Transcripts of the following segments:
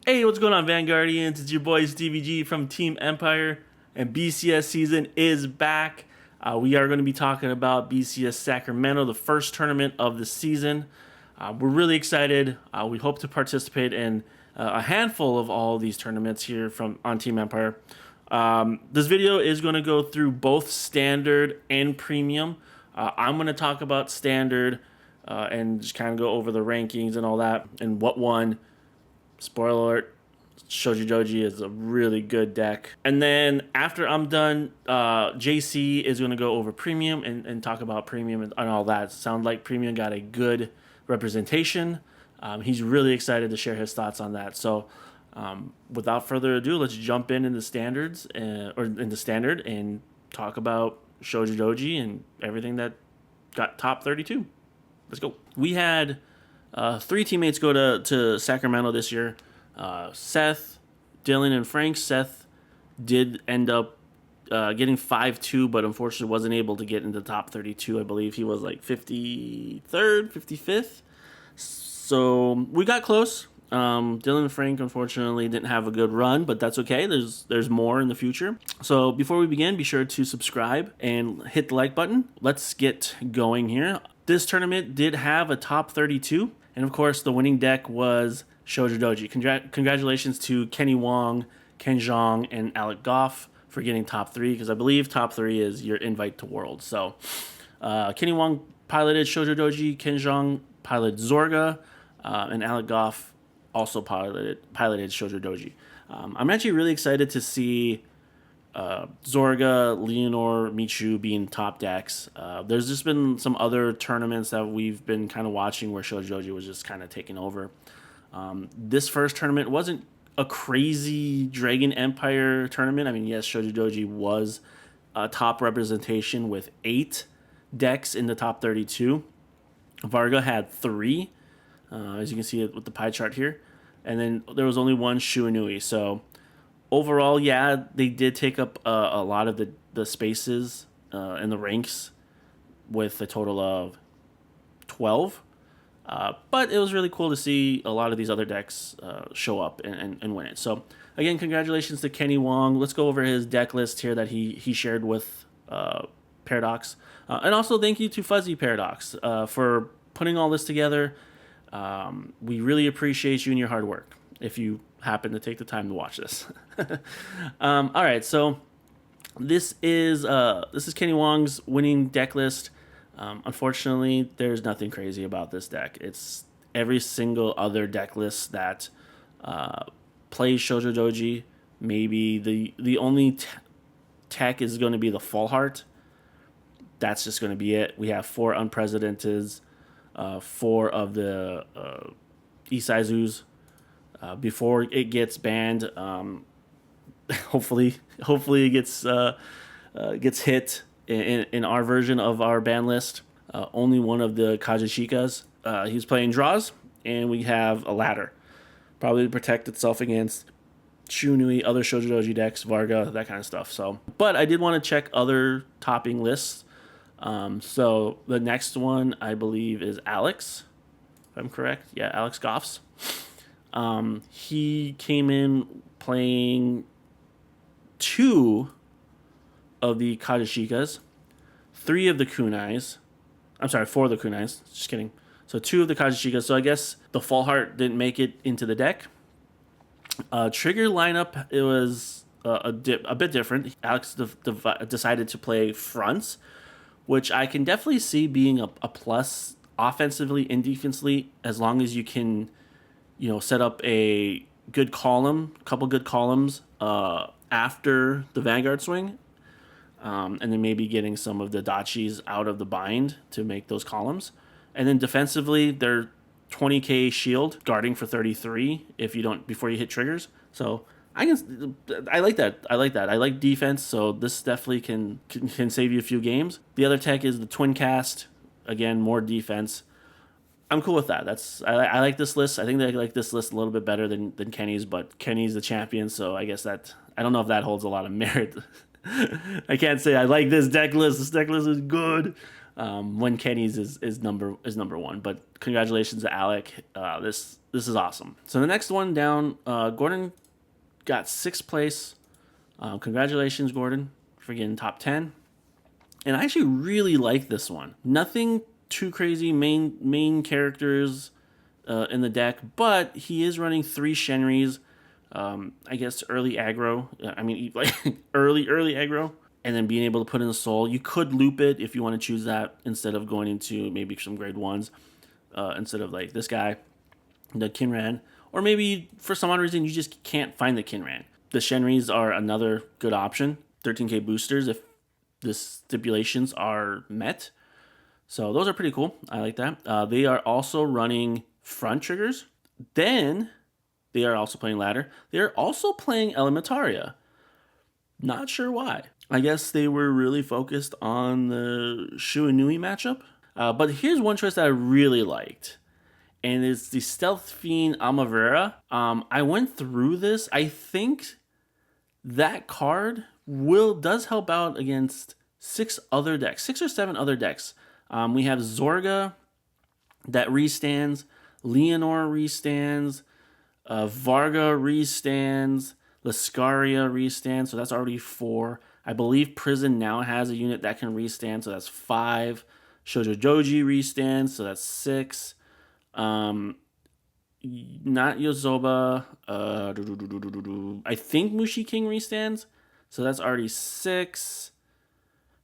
Hey, what's going on, Vanguardians? It's your boy Stevie G from Team Empire, and BCS season is back. We are going to be talking about BCS Sacramento, the first tournament of the season. We're really excited. We hope to participate in a handful of all these tournaments here from on Team Empire. This video is going to go through both standard and premium. I'm going to talk about standard and just kind of go over the rankings and all that and what won. Spoiler alert, Shojodoji is a really good deck. And then after I'm done, JC is going to go over premium and talk about premium and all that. Sounds like premium got a good representation. He's really excited to share his thoughts on that. So without further ado, let's jump in the standards or in the standard and talk about Shojodoji and everything that got top 32. Let's go. We had three teammates go to Sacramento this year. Seth, Dylan, and Frank. Seth did end up getting 5-2, but unfortunately wasn't able to get into the top 32. I believe he was like 53rd, 55th. So we got close. Dylan and Frank unfortunately didn't have a good run, but that's okay. There's more in the future. So before we begin, be sure to subscribe and hit the like button. Let's get going here. This tournament did have a top 32. And of course, the winning deck was Shojodoji. Congratulations to Kenny Wong, Ken Jeong, and Alec Goff for getting top 3, because I believe top 3 is your invite to Worlds. So Kenny Wong piloted Shojodoji, Ken Jeong piloted Zorga, and Alec Goff also piloted Shojodoji. I'm actually really excited to see Zorga, Lianorn, Michu being top decks. There's just been some other tournaments that we've been kind of watching where Shojodoji was just kind of taking over. This first tournament wasn't a crazy Dragon Empire tournament. I mean, yes, Shojodoji was a top representation with 8 decks in the top 32. Varga had 3, as you can see with the pie chart here. And then there was only one Shuinui. So overall, yeah, they did take up a lot of the spaces in the ranks with a total of 12. But it was really cool to see a lot of these other decks show up and win it. So, again, congratulations to Kenny Wong. Let's go over his deck list here that he shared with Paradox. And also thank you to Fuzzy Paradox for putting all this together. We really appreciate you and your hard work if you happen to take the time to watch this. All right, so this is Kenny Wong's winning deck list. Unfortunately, there's nothing crazy about this deck. It's every single other deck list that plays Shojodoji. Maybe the only tech is going to be the Full Heart. That's just going to be it. We have 4 Unprecedenteds, 4 of the Isaizus. Before it gets banned, hopefully it gets hit in our version of our ban list. Only one of the Kajishikas. He's playing draws, and we have a ladder, probably to protect itself against Shunui, other Shojodoji decks, Varga, that kind of stuff. So, but I did want to check other topping lists. So the next one I believe is Alex, if I'm correct. Yeah, Alex Goff's. He came in playing 2 of the Kajishikas, 3 of the Kunais. I'm sorry, 4 of the Kunais. Just kidding. So 2 of the Kajishikas. So I guess the Full Heart didn't make it into the deck. Trigger lineup, it was a bit different. Alex decided to play fronts, which I can definitely see being a plus offensively and defensively, as long as you can, set up a good couple good columns after the Vanguard swing, and then maybe getting some of the Dachis out of the bind to make those columns. And then defensively, they're 20k shield, guarding for 33 before you hit triggers. So I like that. I like defense, so this definitely can save you a few games. The other tech is the Twin Cast. Again, more defense. I'm cool with that. I like this list. I think I like this list a little bit better than Kenny's, but Kenny's the champion, so I guess that I don't know if that holds a lot of merit. I can't say I like this deck list. This deck list is good. when Kenny's is number one. But congratulations to Alec. This is awesome. So the next one down, Gordon got 6th place. Congratulations, Gordon, for getting top 10. And I actually really like this one. Nothing too crazy main characters in the deck, but he is running 3 Shenris. I guess early aggro. I mean, like early aggro, and then being able to put in the soul. You could loop it if you want to choose that instead of going into maybe some grade 1s instead of like this guy, the Kinran, or maybe for some odd reason you just can't find the Kinran. The Shenris are another good option. 13k boosters if the stipulations are met. So those are pretty cool. I like that. They are also running front triggers. Then they are also playing ladder. They are also playing Elementaria. Not sure why. I guess they were really focused on the Shuinui matchup. But here's one choice that I really liked. And it's the Stealth Fiend Amavera. I went through this. I think that card does help out against 6 or 7 other decks. We have Zorga that restands, Lianorn restands, Varga restands, Lascaria restands, so that's already 4. I believe Prison now has a unit that can restand, so that's 5. Shojodoji restands, so that's 6. Not Yozoba. I think Mushi King restands, so that's already 6.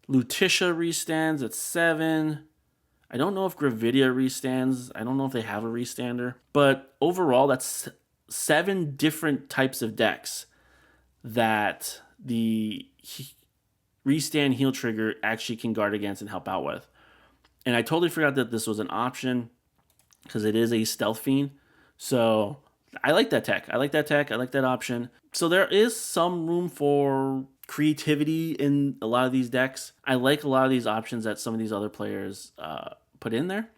Lutetia restands at 7. I don't know if Gravidia restands. I don't know if they have a restander. But overall, that's 7 different types of decks that the restand heal trigger actually can guard against and help out with. And I totally forgot that this was an option because it is a Stealth Fiend. So I like that tech. I like that option. So there is some room for creativity in a lot of these decks. I like a lot of these options that some of these other players put in there.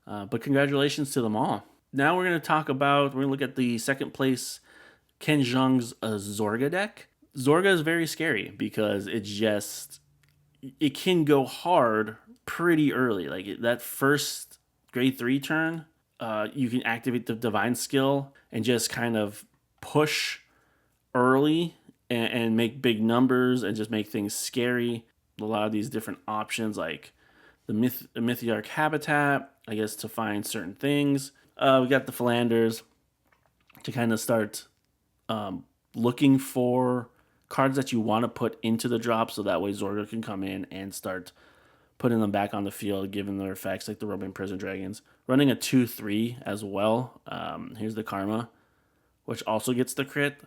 But congratulations to them all. Now we're going to look at the 2nd place Ken Jeong's Zorga deck. Zorga is very scary because it can go hard pretty early. Like that first grade 3 turn, you can activate the Divine Skill and just kind of push early and make big numbers and just make things scary. A lot of these different options like the Mythiarch Habitat, I guess, to find certain things. We got the Philanders to kind of start looking for cards that you want to put into the drop so that way Zorga can come in and start putting them back on the field, given their effects like the Roman Prison Dragons. Running a 2/3 as well. Here's the Karma, which also gets the crit.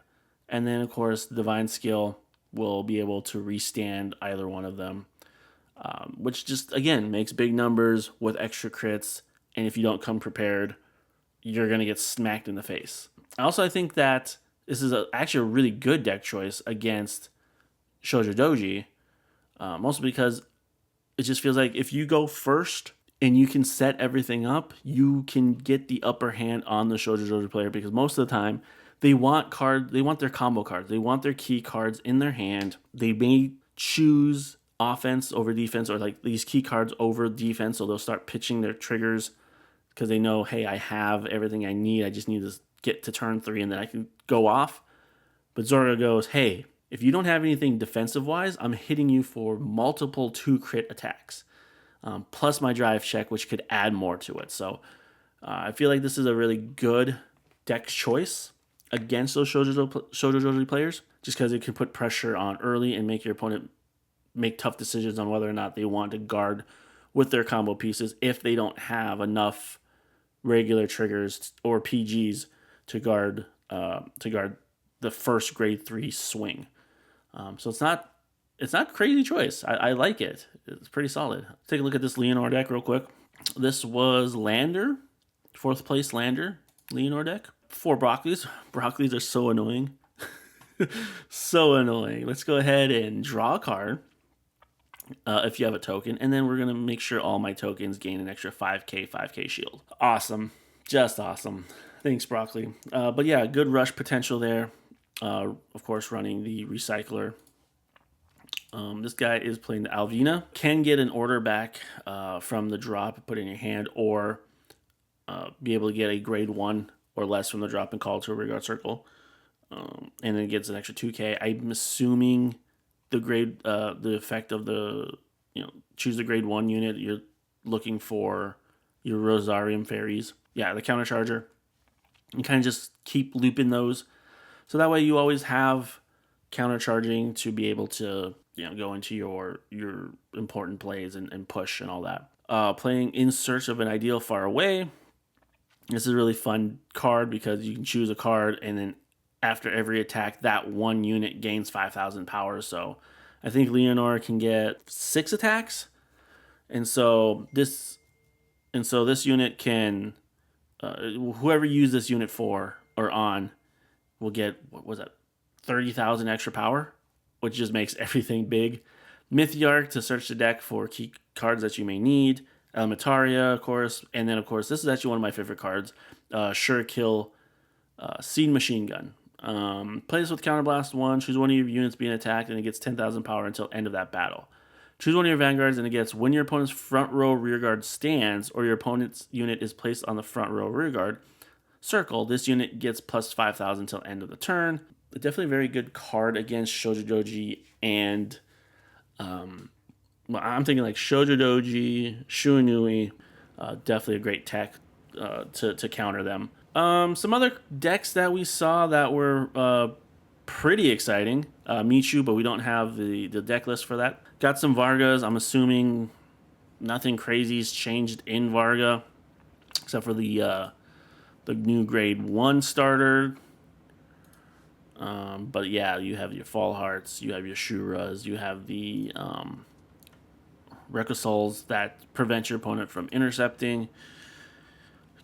And then, of course, the Divine Skill will be able to restand either one of them, which just, again, makes big numbers with extra crits. And if you don't come prepared, you're going to get smacked in the face. Also, I think that this is actually a really good deck choice against Shojodoji, mostly because it just feels like if you go first and you can set everything up, you can get the upper hand on the Shojodoji player because most of the time they want their combo cards. They want their key cards in their hand. They may choose offense over defense or like these key cards over defense, so they'll start pitching their triggers because they know, hey, I have everything I need. I just need to get to turn 3 and then I can go off. But Zorga goes, hey, if you don't have anything defensive-wise, I'm hitting you for multiple 2 crit attacks, plus my drive check, which could add more to it. So I feel like this is a really good deck choice against those Shojodoji players, just because it can put pressure on early and make your opponent make tough decisions on whether or not they want to guard with their combo pieces if they don't have enough regular triggers or PGs to guard the first grade 3 swing. So it's not crazy choice. I like it. It's pretty solid. Let's take a look at this Lianorn deck real quick. This was Lander, 4th place Lander Lianorn deck. 4 Broccolies. Broccolies are so annoying. So annoying. Let's go ahead and draw a card if you have a token, and then we're going to make sure all my tokens gain an extra 5k shield. Awesome. Just awesome. Thanks, Broccoli. But yeah, good rush potential there. Of course, running the Recycler. This guy is playing the Alvina. Can get an order back from the drop, put it in your hand, or be able to get a grade 1 or less from the drop and call it to a rearguard circle. And then it gets an extra 2k. I'm assuming the effect of the, choose the grade 1 unit. You're looking for your Rosarium fairies. Yeah, the countercharger. You kind of just keep looping those. So that way you always have countercharging to be able to, go into your important plays and push and all that. Playing In Search of an Ideal Far Away. This is a really fun card because you can choose a card, and then after every attack, that one unit gains 5,000 power. So I think Lianorn can get 6 attacks, and so this unit can, whoever you use this unit for or on, will get, what was that, 30,000 extra power, which just makes everything big. Mythiarch to search the deck for key cards that you may need. Elementaria, of course, and then of course this is actually one of my favorite cards, Sure Kill, Seed Machine Gun. Play this with Counterblast 1. Choose one of your units being attacked, and it gets 10,000 power until end of that battle. Choose one of your vanguards, and it gets, when your opponent's front row rearguard stands, or your opponent's unit is placed on the front row rearguard circle, this unit gets plus 5,000 until end of the turn. Definitely a very good card against Shojodoji and I'm thinking like Shojodoji, Shuinui, definitely a great tech to counter them. Some other decks that we saw that were pretty exciting. Michu, but we don't have the deck list for that. Got some Vargas. I'm assuming nothing crazy's changed in Varga, except for the new grade 1 starter. But yeah, you have your Fall Hearts, you have your Shuras, you have the Recusouls that prevent your opponent from intercepting.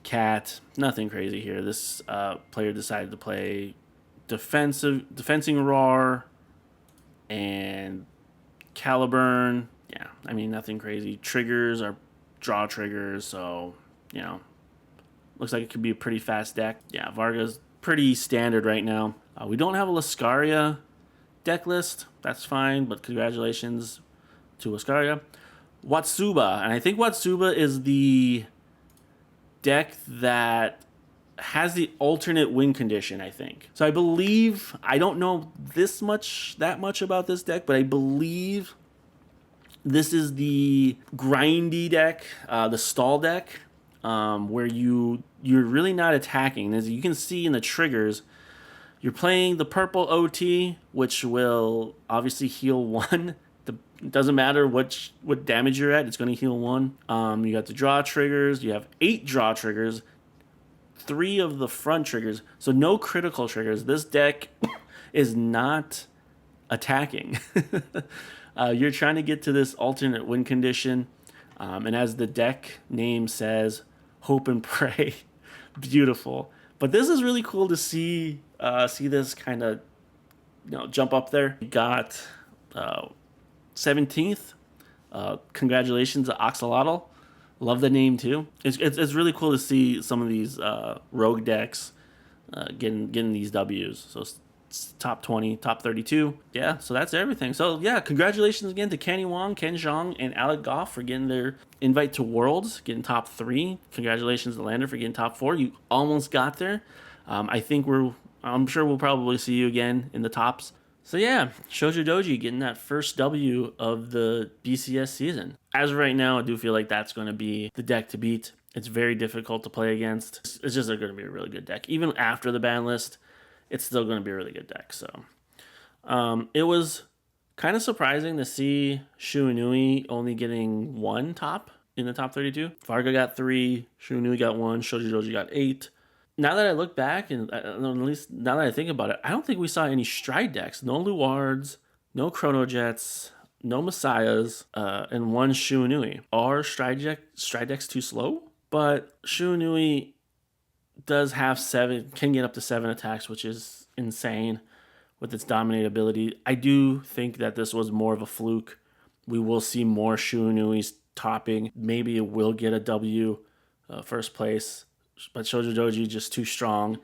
Cat, nothing crazy here. This player decided to play defensing Roar and Caliburn. Yeah, I mean, nothing crazy. Triggers are draw triggers, so, looks like it could be a pretty fast deck. Yeah, Varga's pretty standard right now. We don't have a Lascaria deck list. That's fine, but congratulations to Lascaria. Watsuba, and I think Watsuba is the deck that has the alternate win condition, I think. So I believe, I don't know that much about this deck, but I believe this is the grindy deck, the stall deck, where you're really not attacking. As you can see in the triggers, you're playing the purple OT, which will obviously heal 1. It doesn't matter what damage you're at, it's going to heal 1. You got the draw triggers. You have 8 draw triggers, 3 of the front triggers, so no critical triggers. This deck is not attacking. You're trying to get to this alternate win condition, and as the deck name says, hope and pray. Beautiful. But this is really cool to see this kind of jump up there. We got 17th. Congratulations to Oxalotl. Love the name too. It's really cool to see some of these rogue decks getting these W's. So it's top 20, top 32. Yeah, so that's everything. So yeah, congratulations again to Kenny Wong, Ken Zhang, and Alec Goff for getting their invite to Worlds, getting top 3. Congratulations to Lander for getting top 4. You almost got there. I'm sure we'll probably see you again in the tops. So yeah, Shojodoji getting that first W of the BCS season. As of right now, I do feel like that's going to be the deck to beat. It's very difficult to play against. It's just going to be a really good deck. Even after the ban list, it's still going to be a really good deck. So it was kind of surprising to see Shuinui only getting 1 top in the top 32. Varga got 3, Shuinui got 1, Shojodoji got 8. Now that I look back, and at least now that I think about it, I don't think we saw any Stride decks. No Luards, no Chrono Jets, no Messiahs, and 1 Shuinui. Are Stride decks too slow? But Shuinui does have 7, can get up to 7 attacks, which is insane with its dominate ability. I do think that this was more of a fluke. We will see more Shuinuis topping. Maybe it will get a W, first place. But Shojodoji just too strong.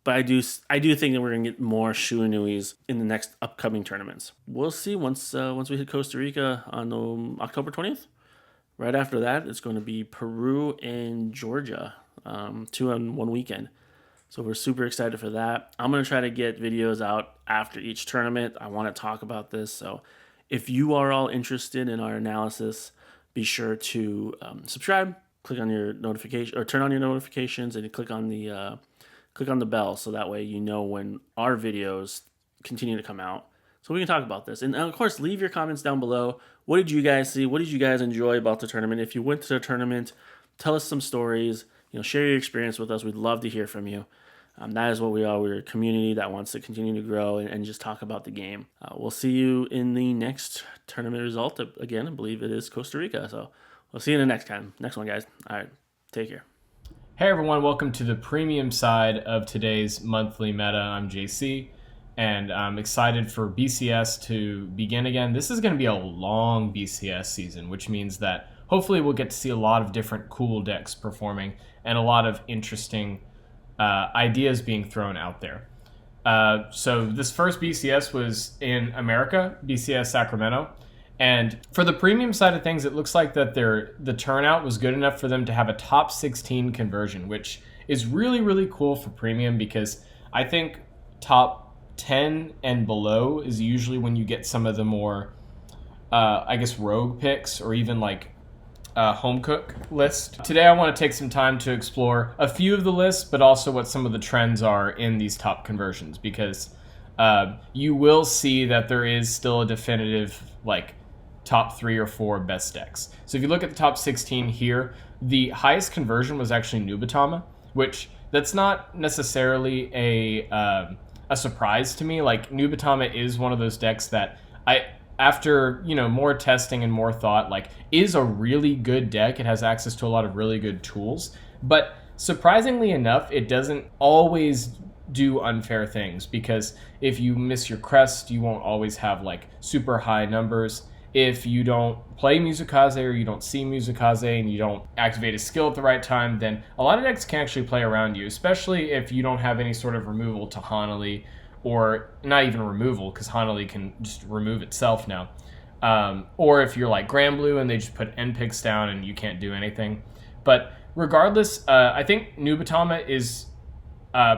But I do think that we're gonna get more Shuanuis in the next upcoming tournaments. We'll see once we hit Costa Rica on October 20th. Right after that, it's going to be Peru and Georgia, 2 on 1 weekend. So we're super excited for that. I'm going to try to get videos out after each tournament. I want to talk about this. So if you are all interested in our analysis, be sure to subscribe, click on your notification, or turn on your notifications, and click on the bell, so that way you know when our videos continue to come out, so we can talk about this. And of course, leave your comments down below. What did you guys see? What did you guys enjoy about the tournament? If you went to the tournament, tell us some stories. Share your experience with us. We'd love to hear from you. That is what we are. We're a community that wants to continue to grow and just talk about the game. We'll see you in the next tournament result. Again, I believe it is Costa Rica. So we'll see you in the next one, guys. All right, take care. Hey everyone, welcome to the premium side of today's monthly meta. I'm JC, and I'm excited for BCS to begin again. This is going to be a long BCS season, which means that hopefully we'll get to see a lot of different cool decks performing and a lot of interesting ideas being thrown out there. So this first BCS was in America, BCS Sacramento. And for the premium side of things, it looks like that the turnout was good enough for them to have a top 16 conversion, which is really, really cool for premium, because I think top 10 and below is usually when you get some of the more, rogue picks, or even like home cook list. Today I want to take some time to explore a few of the lists, but also what some of the trends are in these top conversions, because you will see that there is still a definitive top 3 or 4 best decks. So if you look at the top 16 here, the highest conversion was actually Nubatama, which that's not necessarily a surprise to me. Like, Nubatama is one of those decks that after more testing and more thought, is a really good deck. It has access to a lot of really good tools, but surprisingly enough, it doesn't always do unfair things, because if you miss your crest, you won't always have super high numbers. If you don't play Muzakaze, or you don't see Muzakaze, and you don't activate a skill at the right time, then a lot of decks can actually play around you, especially if you don't have any sort of removal to Hanali, or not even removal, because Hanali can just remove itself now. Or if you're like Granblue and they just put NPICs down and you can't do anything. But regardless, I think Nubatama is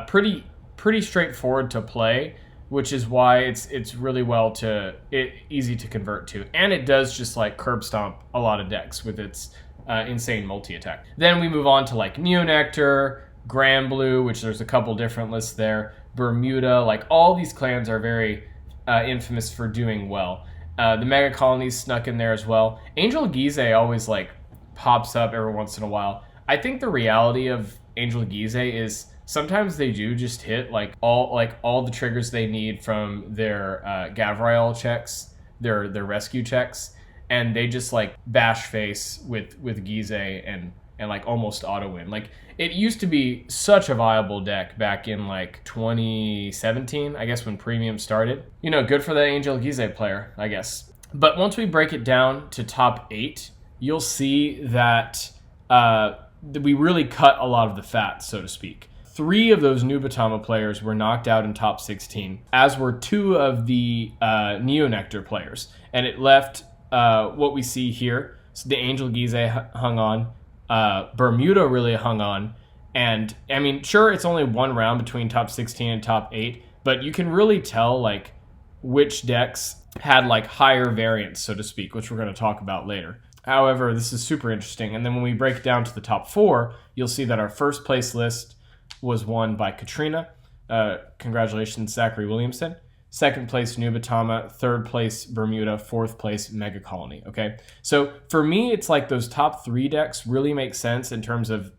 pretty straightforward to play, which is why it's really easy to convert to, and it does just curb stomp a lot of decks with its insane multi-attack. Then we move on to Neonectar, Granblue, which there's a couple different lists there, Bermuda. All these clans are very infamous for doing well. The Mega Colonies snuck in there as well. Angel Gize always pops up every once in a while. I think the reality of Angel Gize is sometimes they do just hit all the triggers they need from their Gavrail checks, their rescue checks, and they just bash face with Gize and almost auto win. It used to be such a viable deck back in 2017, I guess, when Premium started. Good for the Angel Gize player, I guess. But once we break it down to top 8, you'll see that we really cut a lot of the fat, so to speak. 3 of those Nubatama players were knocked out in top 16, as were 2 of the Neonectar players. And it left what we see here. So the Angel Gize hung on. Bermuda really hung on. And, I mean, sure, it's only one round between top 16 and top 8, but you can really tell, which decks had, higher variance, so to speak, which we're going to talk about later. However, this is super interesting. And then when we break it down to the top 4, you'll see that our first place list was won by Katrina. Congratulations, Zachary Williamson. Second place, Nubatama. Third place, Bermuda. Fourth place, Mega Colony. Okay, so for me, it's those top 3 decks really make sense in terms of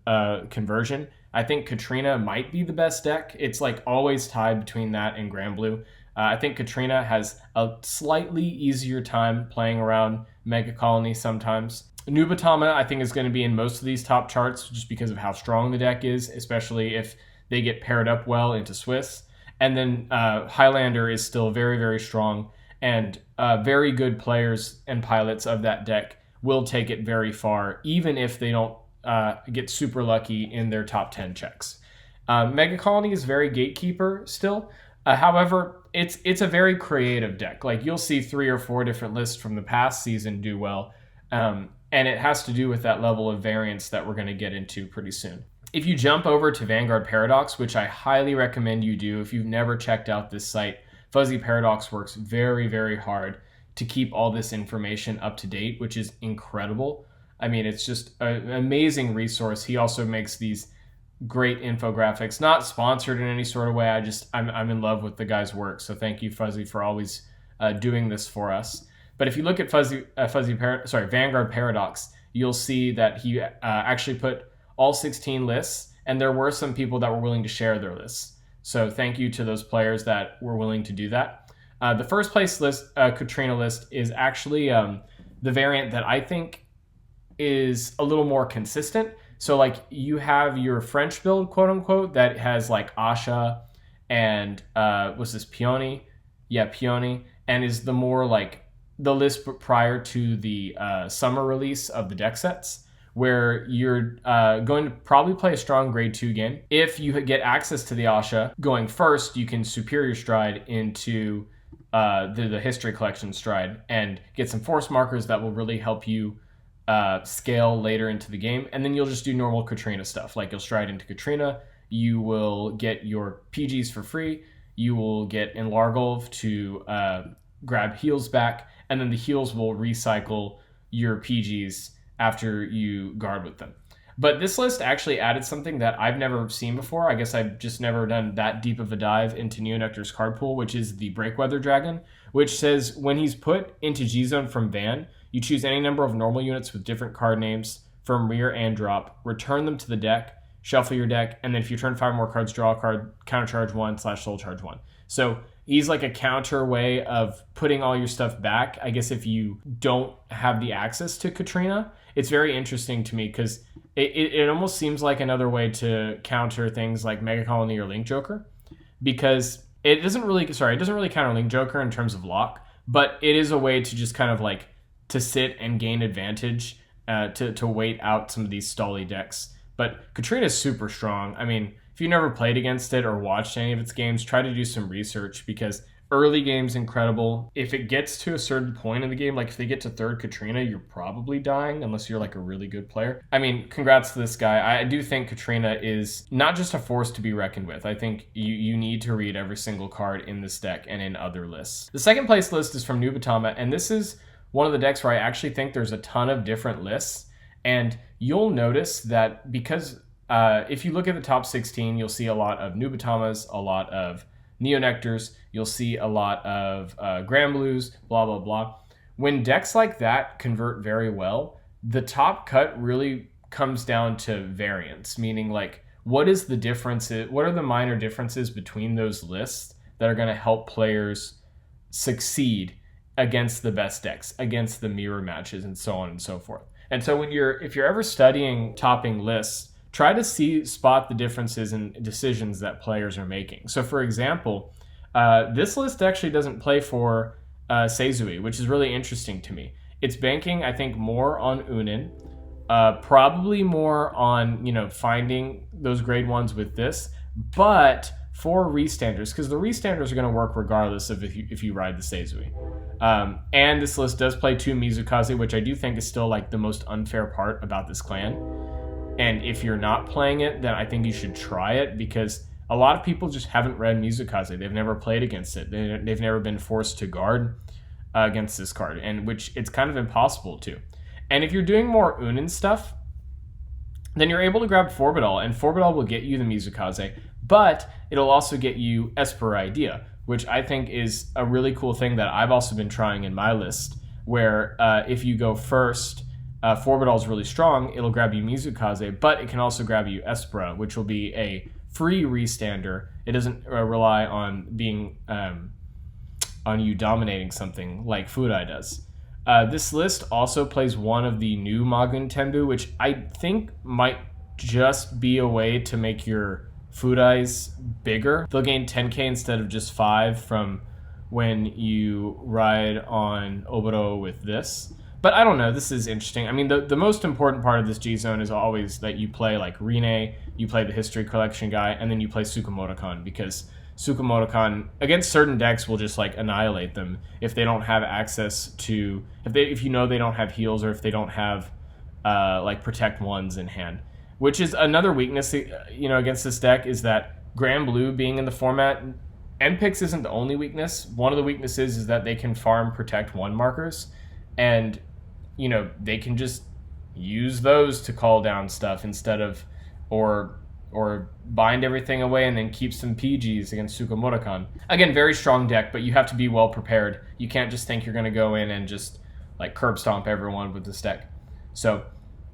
conversion. I think Katrina might be the best deck. It's always tied between that and Granblue. I think Katrina has a slightly easier time playing around Mega Colony sometimes. Nubatama, I think, is going to be in most of these top charts just because of how strong the deck is, especially if they get paired up well into Swiss. And then Highlander is still very, very strong, and very good players and pilots of that deck will take it very far, even if they don't get super lucky in their top 10 checks. Mega Colony is very gatekeeper still. However, it's a very creative deck. Like, you'll see 3 or 4 different lists from the past season do well. And it has to do with that level of variance that we're going to get into pretty soon. If you jump over to Vanguard Paradox, which I highly recommend you do if you've never checked out this site, Fuzzy Paradox works very, very hard to keep all this information up to date, which is incredible. I mean, it's just an amazing resource. He also makes these great infographics, not sponsored in any sort of way. I'm in love with the guy's work. So thank you, Fuzzy, for always doing this for us. But if you look at Vanguard Paradox, you'll see that he actually put all 16 lists, and there were some people that were willing to share their lists. So thank you to those players that were willing to do that. The first place list, Katrina list, is actually the variant that I think is a little more consistent. So like, you have your French build, quote unquote, that has like Asha and what's this, Peony? Yeah, Peony, and is the more like the list prior to the summer release of the deck sets, where you're going to probably play a strong grade 2 game. If you get access to the Asha going first, you can superior stride into the history collection stride and get some force markers that will really help you scale later into the game. And then you'll just do normal Katrina stuff. Like, you'll stride into Katrina, you will get your PGs for free, you will get Enlargolv to grab heals back, and then the heals will recycle your PGs after you guard with them. But this list actually added something that I've never seen before. I guess I've just never done that deep of a dive into Neonectar's card pool, which is the Breakweather Dragon, which says when he's put into G-Zone from Van, you choose any number of normal units with different card names from rear and drop, return them to the deck, shuffle your deck, and then if you turn 5 more cards, draw a card, countercharge 1/soul charge 1. So he's like a counter way of putting all your stuff back. I guess if you don't have the access to Katrina, it's very interesting to me because it almost seems like another way to counter things like Mega Colony or Link Joker, because it doesn't really counter Link Joker in terms of lock, but it is a way to just kind of like to sit and gain advantage, to wait out some of these stally decks. But Katrina is super strong. I mean, if you've never played against it or watched any of its games, try to do some research, because early game's incredible. If it gets to a certain point in the game, like if they get to 3rd Katrina, you're probably dying unless you're like a really good player. I mean, congrats to this guy. I do think Katrina is not just a force to be reckoned with. I think you need to read every single card in this deck and in other lists. The second place list is from Nubatama, and this is one of the decks where I actually think there's a ton of different lists. And you'll notice that because if you look at the top 16, you'll see a lot of Nubatamas, a lot of Neonectars, you'll see a lot of Granblues, blah, blah, blah. When decks like that convert very well, the top cut really comes down to variance, meaning like, what is the difference? What are the minor differences between those lists that are going to help players succeed against the best decks, against the mirror matches, and so on and so forth. And so if you're ever studying topping lists, try to spot the differences in decisions that players are making. So for example, this list actually doesn't play for Seizui, which is really interesting to me. It's banking, I think, more on Unin, probably more on, finding those grade 1s with this, but for restanders, because the restanders are going to work regardless of if you ride the Seizui. And this list does play 2 Mizukaze, which I do think is still like the most unfair part about this clan. And if you're not playing it, then I think you should try it, because a lot of people just haven't read Mizukaze. They've never played against it. They've never been forced to guard against this card, and which it's kind of impossible to. And if you're doing more Unin stuff, then you're able to grab Forbidal, and Forbidal will get you the Mizukaze, but it'll also get you Esper Idea, which I think is a really cool thing that I've also been trying in my list, where if you go first, Forbidal is really strong, it'll grab you Mizukaze, but it can also grab you Espera, which will be a free restander. It doesn't rely on being on you dominating something like Fudai does. This list also plays one of the new Magun Tenbu, which I think might just be a way to make your Fudais bigger. They'll gain 10k instead of just 5 from when you ride on Oboro with this. But I don't know. This is interesting. I mean, the most important part of this G Zone is always that you play like Rine, you play the History Collection guy, and then you play Tsukamoto-kan, because Tsukamoto-kan against certain decks will just like annihilate them if they don't have access to, if you know they don't have heals, or if they don't have like Protect Ones in hand. Which is another weakness, against this deck, is that Grand Blue being in the format, NPix isn't the only weakness. One of the weaknesses is that they can farm Protect One markers, and they can just use those to call down stuff instead of, or bind everything away and then keep some PGs against Tsukamoto-kan. Again, very strong deck, but you have to be well prepared. You can't just think you're going to go in and just like curb stomp everyone with this deck. So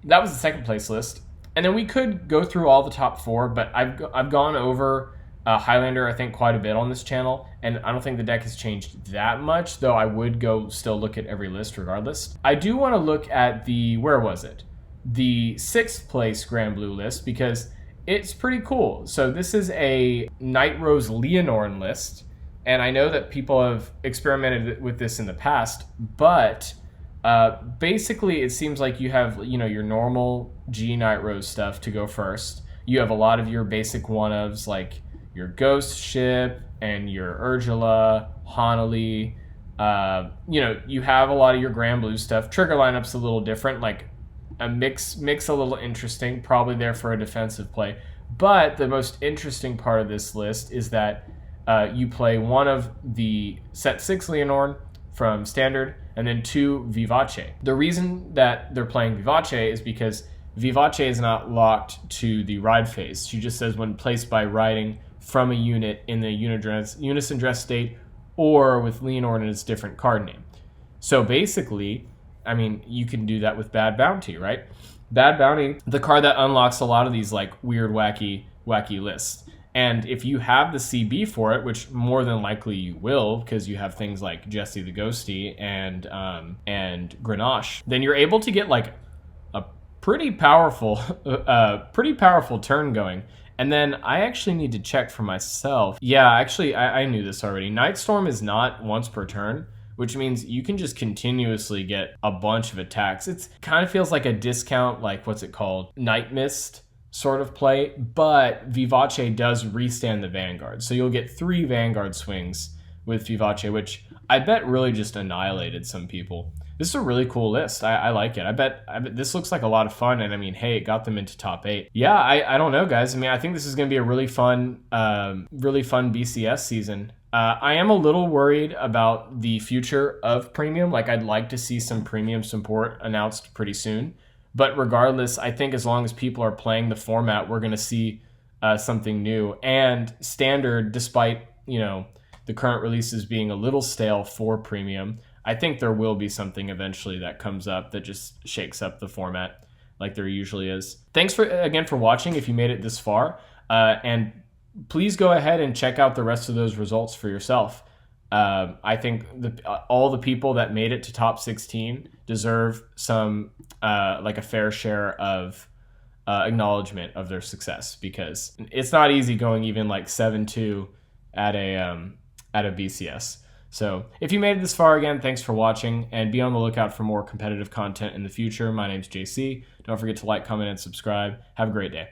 that was the second place list. And then we could go through all the top 4, but I've gone over Highlander, I think, quite a bit on this channel, and I don't think the deck has changed that much, though I would go still look at every list regardless. I do want to look at the 6th place Grand Blue list, because it's pretty cool. So this is a Night Rose Lianorn list, and I know that people have experimented with this in the past, but basically it seems like you have your normal G Night Rose stuff to go first. You have a lot of your basic one-ofs like your Ghost Ship and your Urgula, Hanali. You have a lot of your Grand Blue stuff. Trigger lineup's a little different, like a mix a little interesting, probably there for a defensive play. But the most interesting part of this list is that you play one of the set 6 Lianorn from Standard, and then 2 Vivace. The reason that they're playing Vivace is because Vivace is not locked to the ride phase. She just says when placed by riding from a unit in the unison dress state, or with Lianorn in its different card name. So basically, I mean, you can do that with Bad Bounty, right? Bad Bounty, the card that unlocks a lot of these like weird, wacky lists. And if you have the CB for it, which more than likely you will, because you have things like Jesse the Ghosty and Grenache, then you're able to get like a pretty powerful turn going. And then I actually need to check for myself. Yeah, actually, I knew this already. Nightstorm is not once per turn, which means you can just continuously get a bunch of attacks. It kind of feels like a discount, like what's it called? Night Mist sort of play, but Vivace does restand the Vanguard. So you'll get 3 Vanguard swings with Vivace, which I bet really just annihilated some people. This is a really cool list. I like it. I bet this looks like a lot of fun, and I mean, hey, it got them into top 8. Yeah, I don't know, guys. I mean, I think this is going to be a really fun BCS season. I am a little worried about the future of Premium. Like, I'd like to see some Premium support announced pretty soon. But regardless, I think as long as people are playing the format, we're going to see something new. And Standard, despite the current releases being a little stale for Premium, I think there will be something eventually that comes up that just shakes up the format like there usually is. Thanks again for watching if you made it this far. And please go ahead and check out the rest of those results for yourself. I think all the people that made it to top 16 deserve some like a fair share of acknowledgement of their success, because it's not easy going even like 7-2 at a BCS. So if you made it this far, again, thanks for watching, and be on the lookout for more competitive content in the future. My name's JC. Don't forget to like, comment, and subscribe. Have a great day.